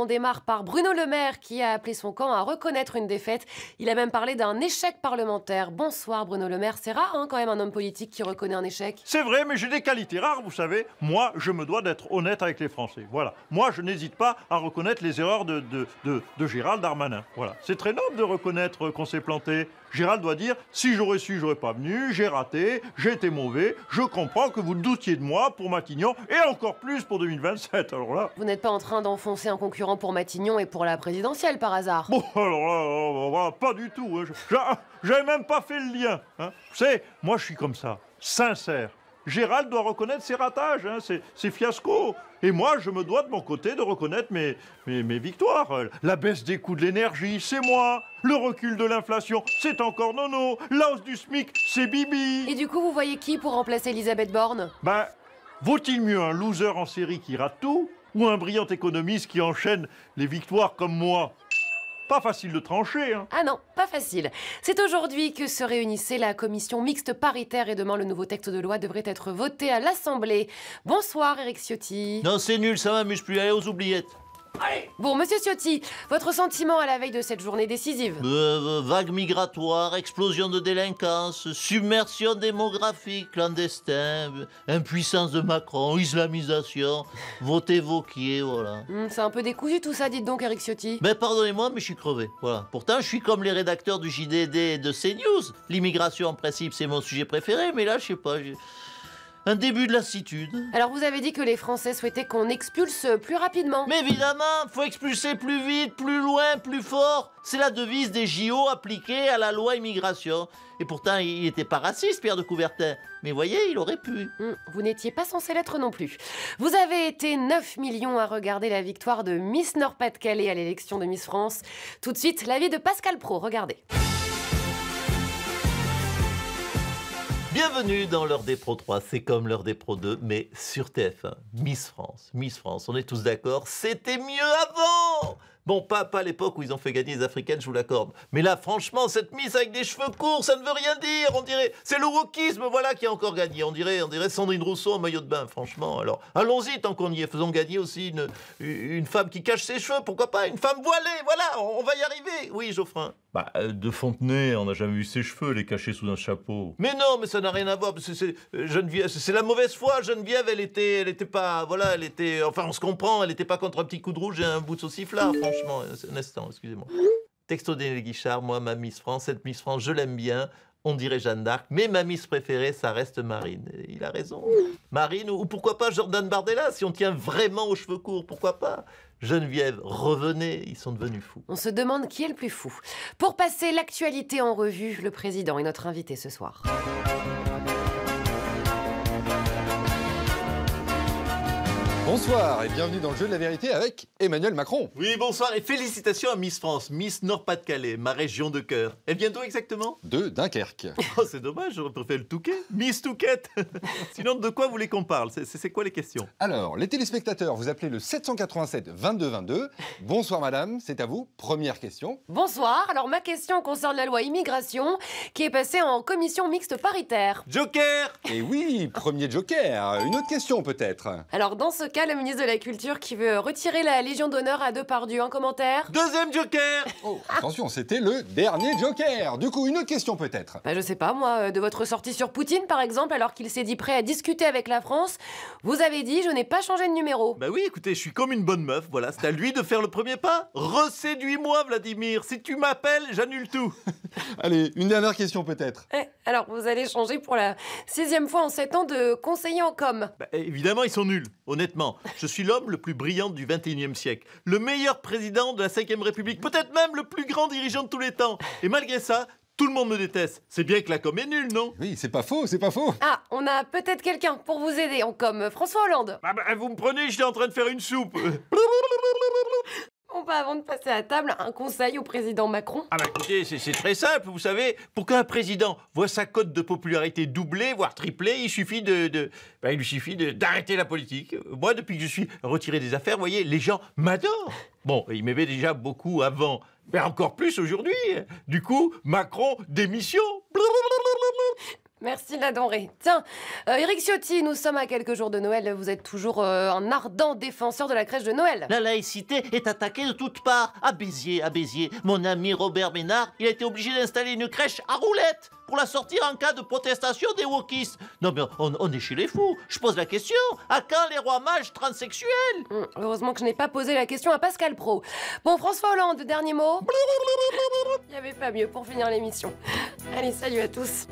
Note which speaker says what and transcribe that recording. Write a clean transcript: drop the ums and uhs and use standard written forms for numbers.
Speaker 1: On démarre par Bruno Le Maire qui a appelé son camp à reconnaître une défaite. Il a même parlé d'un échec parlementaire. Bonsoir Bruno Le Maire, c'est rare quand même un homme politique qui reconnaît un échec.
Speaker 2: C'est vrai, mais j'ai des qualités rares, vous savez. Moi, je me dois d'être honnête avec les Français. Voilà. Moi, je n'hésite pas à reconnaître les erreurs de Gérald Darmanin. Voilà. C'est très noble de reconnaître qu'on s'est planté. Gérald doit dire, si j'aurais su, j'aurais pas venu, j'ai raté, j'ai été mauvais, je comprends que vous doutiez de moi pour Matignon et encore plus pour 2027. Alors là...
Speaker 1: Vous n'êtes pas en train d'enfoncer un concurrent pour Matignon et pour la présidentielle par hasard?
Speaker 2: Bon, alors là, voilà, pas du tout. Hein. J'avais même pas fait le lien. Hein. Vous savez, moi je suis comme ça, sincère. Gérald doit reconnaître ses ratages, hein, ses fiascos. Et moi, je me dois de mon côté de reconnaître mes victoires. La baisse des coûts de l'énergie, c'est moi. Le recul de l'inflation, c'est encore Nono. La hausse du SMIC, c'est Bibi.
Speaker 1: Et du coup, vous voyez qui pour remplacer Elisabeth Borne?
Speaker 2: Ben, vaut-il mieux un loser en série qui rate tout ou un brillant économiste qui enchaîne les victoires comme moi? Pas facile de trancher, hein.
Speaker 1: Ah non, pas facile. C'est aujourd'hui que se réunissait la commission mixte paritaire et demain le nouveau texte de loi devrait être voté à l'Assemblée. Bonsoir Éric Ciotti.
Speaker 3: Non, c'est nul, ça m'amuse plus, allez aux oubliettes.
Speaker 1: Allez. Bon, monsieur Ciotti, votre sentiment à la veille de cette journée décisive?
Speaker 3: Vague migratoire, explosion de délinquance, submersion démographique, clandestin, impuissance de Macron, islamisation, votez Vauquier, voilà.
Speaker 1: C'est un peu décousu tout ça, dites donc Éric Ciotti.
Speaker 3: Ben pardonnez-moi, mais je suis crevé, voilà. Pourtant, je suis comme les rédacteurs du JDD et de CNews. L'immigration, en principe, c'est mon sujet préféré, mais là, je sais pas... Un début de lassitude.
Speaker 1: Alors vous avez dit que les Français souhaitaient qu'on expulse plus rapidement.
Speaker 3: Mais évidemment, faut expulser plus vite, plus loin, plus fort. C'est la devise des JO appliquée à la loi immigration. Et pourtant, il n'était pas raciste, Pierre de Coubertin. Mais voyez, il aurait pu.
Speaker 1: Vous n'étiez pas censé l'être non plus. Vous avez été 9 millions à regarder la victoire de Miss Nord-Pas-de-Calais à l'élection de Miss France. Tout de suite, l'avis de Pascal Praud, regardez.
Speaker 3: Bienvenue dans l'heure des Pro 3, c'est comme l'heure des Pro 2, mais sur TF1. Miss France, on est tous d'accord, c'était mieux avant. Bon, pas à l'époque où ils ont fait gagner les Africaines, je vous l'accorde. Mais là, franchement, cette Miss avec des cheveux courts, ça ne veut rien dire. On dirait, c'est le wokisme, voilà, qui a encore gagné. On dirait Sandrine Rousseau en maillot de bain, franchement. Alors, allons-y, tant qu'on y est. Faisons gagner aussi une femme qui cache ses cheveux, pourquoi pas, une femme voilée, voilà, on va y arriver. Oui, Geoffrin.
Speaker 2: De Fontenay, on n'a jamais vu ses cheveux, les cacher sous un chapeau.
Speaker 3: Mais non, mais ça n'a rien à voir. Geneviève, c'est la mauvaise foi. Geneviève, elle était pas, voilà, elle était, enfin, on se comprend, elle était pas contre un petit coup de rouge et un bout de sauciflard, franchement. Un instant, excusez-moi. Texto d'Élie Guichard, moi, ma Miss France, cette Miss France, je l'aime bien. On dirait Jeanne d'Arc, mais ma Miss préférée, ça reste Marine. Et il a raison. Marine, ou pourquoi pas Jordan Bardella, si on tient vraiment aux cheveux courts, pourquoi pas? Geneviève, revenez, ils sont devenus fous.
Speaker 1: On se demande qui est le plus fou. Pour passer l'actualité en revue, le président est notre invité ce soir.
Speaker 4: Bonsoir et bienvenue dans le jeu de la vérité avec Emmanuel Macron.
Speaker 3: Oui, bonsoir et félicitations à Miss France, Miss Nord-Pas-de-Calais, ma région de cœur. Elle vient d'où exactement?
Speaker 4: De Dunkerque.
Speaker 3: Oh, c'est dommage, j'aurais préféré le Touquet. Miss Touquette. Sinon, de quoi vous voulez qu'on parle? C'est quoi les questions?
Speaker 4: Alors, les téléspectateurs, vous appelez le 787 22 22. Bonsoir madame, c'est à vous. Première question.
Speaker 1: Bonsoir, alors ma question concerne la loi immigration qui est passée en commission mixte paritaire.
Speaker 3: Joker!
Speaker 4: Et oui, premier joker. Une autre question peut-être.
Speaker 1: Alors dans ce cas, le ministre de la Culture qui veut retirer la Légion d'honneur à Depardieu, un commentaire?
Speaker 3: Deuxième joker!
Speaker 4: Oh, attention, c'était le dernier joker. Du coup, une autre question peut-être.
Speaker 1: Je sais pas moi, de votre sortie sur Poutine par exemple, alors qu'il s'est dit prêt à discuter avec la France, vous avez dit je n'ai pas changé de numéro.
Speaker 3: Bah oui, écoutez, je suis comme une bonne meuf, voilà, c'est à lui de faire le premier pas. Reséduis-moi Vladimir, si tu m'appelles, j'annule tout.
Speaker 4: Allez, une dernière question peut-être.
Speaker 1: Alors vous allez changer pour la 6e fois en 7 ans de conseiller en com.
Speaker 3: Évidemment, ils sont nuls, honnêtement. Je suis l'homme le plus brillant du 21e siècle, le meilleur président de la 5e République, peut-être même le plus grand dirigeant de tous les temps. Et malgré ça, tout le monde me déteste. C'est bien que la com est nulle, non?
Speaker 4: Oui, c'est pas faux, c'est pas faux.
Speaker 1: Ah, on a peut-être quelqu'un pour vous aider en com, François Hollande.
Speaker 3: Vous me prenez, j'étais en train de faire une soupe.
Speaker 1: Bon avant de passer à table, un conseil au président Macron.
Speaker 3: Écoutez, c'est très simple, vous savez, pour qu'un président voit sa cote de popularité doubler, voire tripler, il suffit d'arrêter la politique. Moi, depuis que je suis retiré des affaires, vous voyez, les gens m'adorent. Bon, ils m'aimaient déjà beaucoup avant, mais encore plus aujourd'hui. Du coup, Macron, démission.
Speaker 1: Merci la denrée. Tiens, Éric Ciotti, nous sommes à quelques jours de Noël. Vous êtes toujours un ardent défenseur de la crèche de Noël.
Speaker 3: La laïcité est attaquée de toutes parts. À Béziers, mon ami Robert Ménard, il a été obligé d'installer une crèche à roulettes pour la sortir en cas de protestation des wokistes. Non mais on est chez les fous. Je pose la question, à quand les rois mages transsexuels?
Speaker 1: Heureusement que je n'ai pas posé la question à Pascal Praud. Bon, François Hollande, dernier mot. Il n'y avait pas mieux pour finir l'émission. Allez, salut à tous.